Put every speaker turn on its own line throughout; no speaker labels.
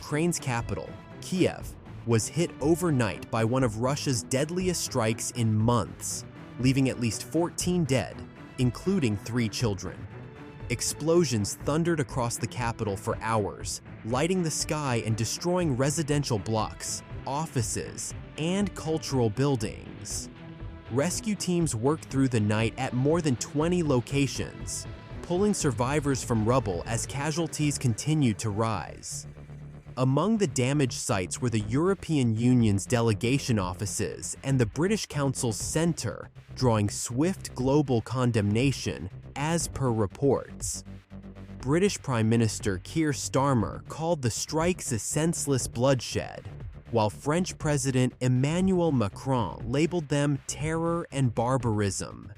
Ukraine's capital, Kyiv, was hit overnight by one of Russia's deadliest strikes in months, leaving at least 14 dead, including 3 children. Explosions thundered across the capital for hours, lighting the sky and destroying residential blocks, offices, and cultural buildings. Rescue teams worked through the night at more than 20 locations, pulling survivors from rubble as casualties continued to rise. Among the damaged sites were the European Union's delegation offices and the British Council's centre, drawing swift global condemnation, as per reports. British Prime Minister Keir Starmer called the strikes a senseless bloodshed, while French President Emmanuel Macron labeled them terror and barbarism.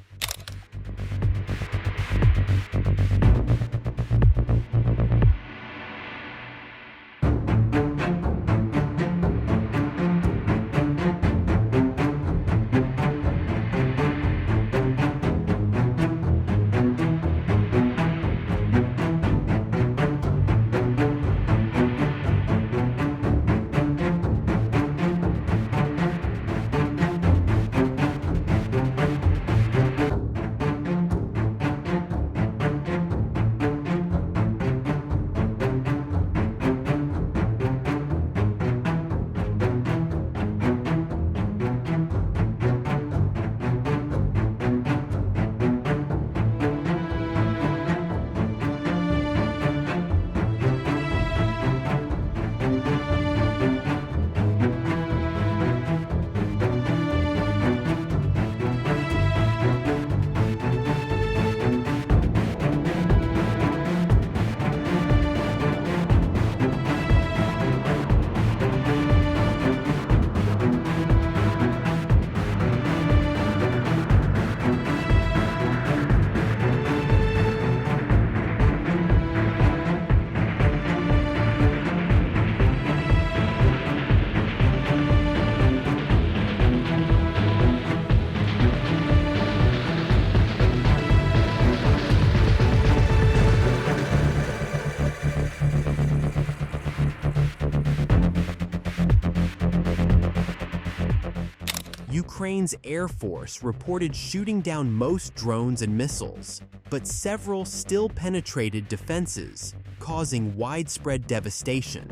Ukraine's Air Force reported shooting down most drones and missiles, but several still penetrated defenses, causing widespread devastation.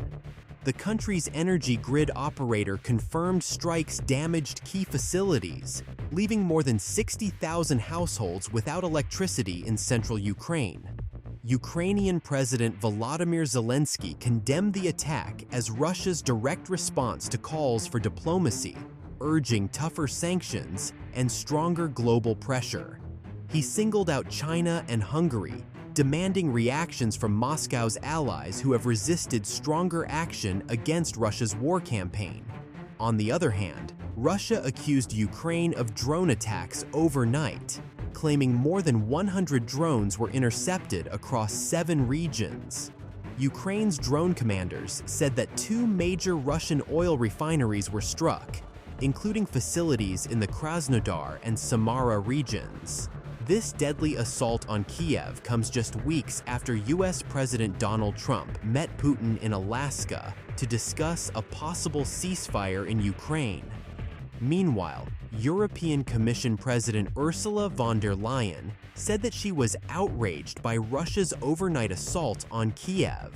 The country's energy grid operator confirmed strikes damaged key facilities, leaving more than 60,000 households without electricity in central Ukraine. Ukrainian President Volodymyr Zelensky condemned the attack as Russia's direct response to calls for diplomacy, urging tougher sanctions and stronger global pressure. He singled out China and Hungary, demanding reactions from Moscow's allies who have resisted stronger action against Russia's war campaign. On the other hand, Russia accused Ukraine of drone attacks overnight, claiming more than 100 drones were intercepted across 7 regions. Ukraine's drone commanders said that 2 major Russian oil refineries were struck, including facilities in the Krasnodar and Samara regions. This deadly assault on Kyiv comes just weeks after US President Donald Trump met Putin in Alaska to discuss a possible ceasefire in Ukraine. Meanwhile, European Commission President Ursula von der Leyen said that she was outraged by Russia's overnight assault on Kyiv.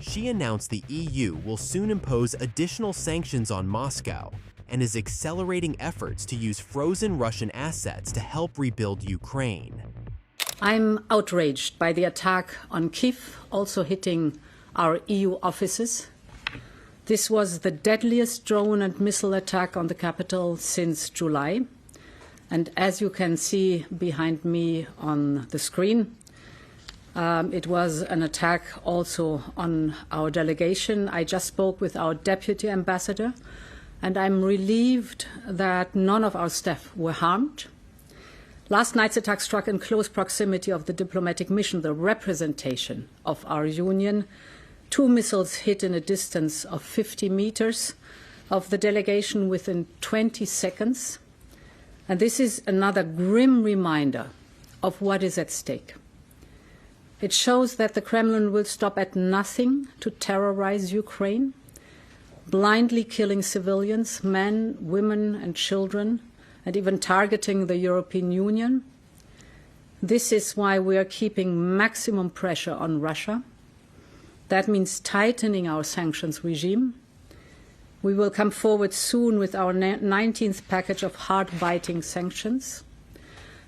She announced the EU will soon impose additional sanctions on Moscow and is accelerating efforts to use frozen Russian assets to help rebuild Ukraine.
I'm outraged by the attack on Kyiv, also hitting our EU offices. This was the deadliest drone and missile attack on the capital since July. And as you can see behind me on the screen, it was an attack also on our delegation. I just spoke with our deputy ambassador, and I'm relieved that none of our staff were harmed. Last night's attack struck in close proximity of the diplomatic mission, the representation of our union. 2 missiles hit in a distance of 50 meters of the delegation within 20 seconds. And this is another grim reminder of what is at stake. It shows that the Kremlin will stop at nothing to terrorize Ukraine, blindly killing civilians, men, women, and children, and even targeting the European Union. This is why we are keeping maximum pressure on Russia. That means tightening our sanctions regime. We will come forward soon with our 19th package of hard-biting sanctions.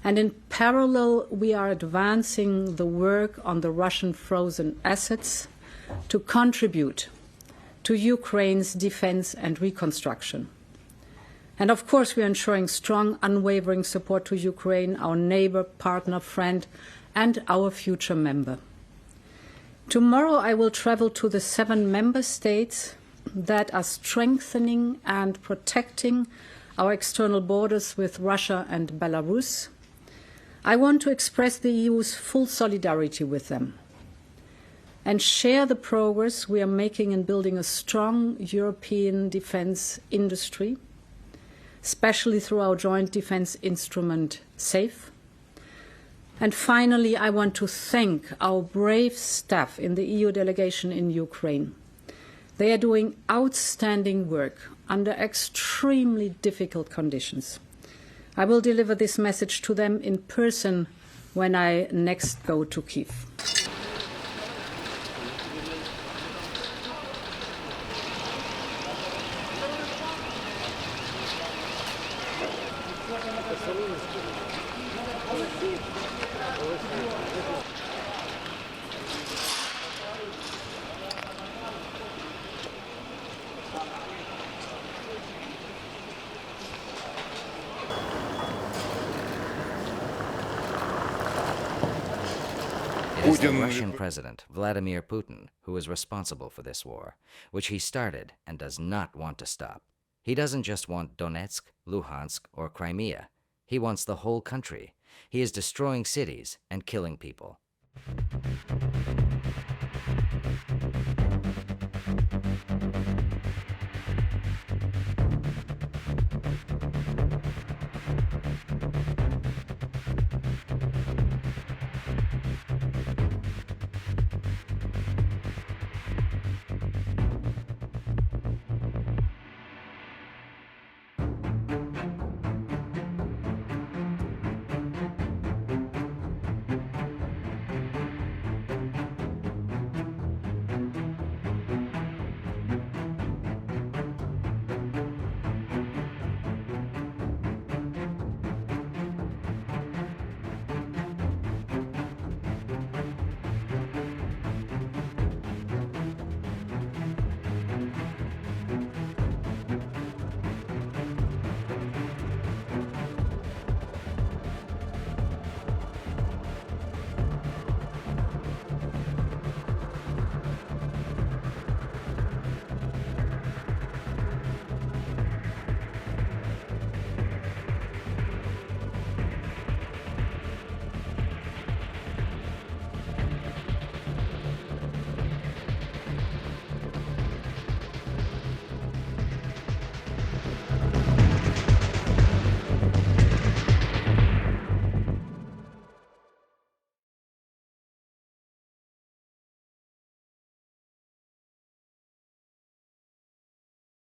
And in parallel, we are advancing the work on the Russian frozen assets to contribute to Ukraine's defense and reconstruction. And of course, we are ensuring strong, unwavering support to Ukraine, our neighbor, partner, friend, and our future member. Tomorrow, I will travel to the 7 member states that are strengthening and protecting our external borders with Russia and Belarus. I want to express the EU's full solidarity with them and share the progress we are making in building a strong European defense industry, especially through our joint defense instrument, SAFE. And finally, I want to thank our brave staff in the EU delegation in Ukraine. They are doing outstanding work under extremely difficult conditions. I will deliver this message to them in person when I next go to Kyiv.
It is the Russian President, Vladimir Putin, who is responsible for this war, which he started and does not want to stop. He doesn't just want Donetsk, Luhansk, or Crimea. He wants the whole country. He is destroying cities and killing people.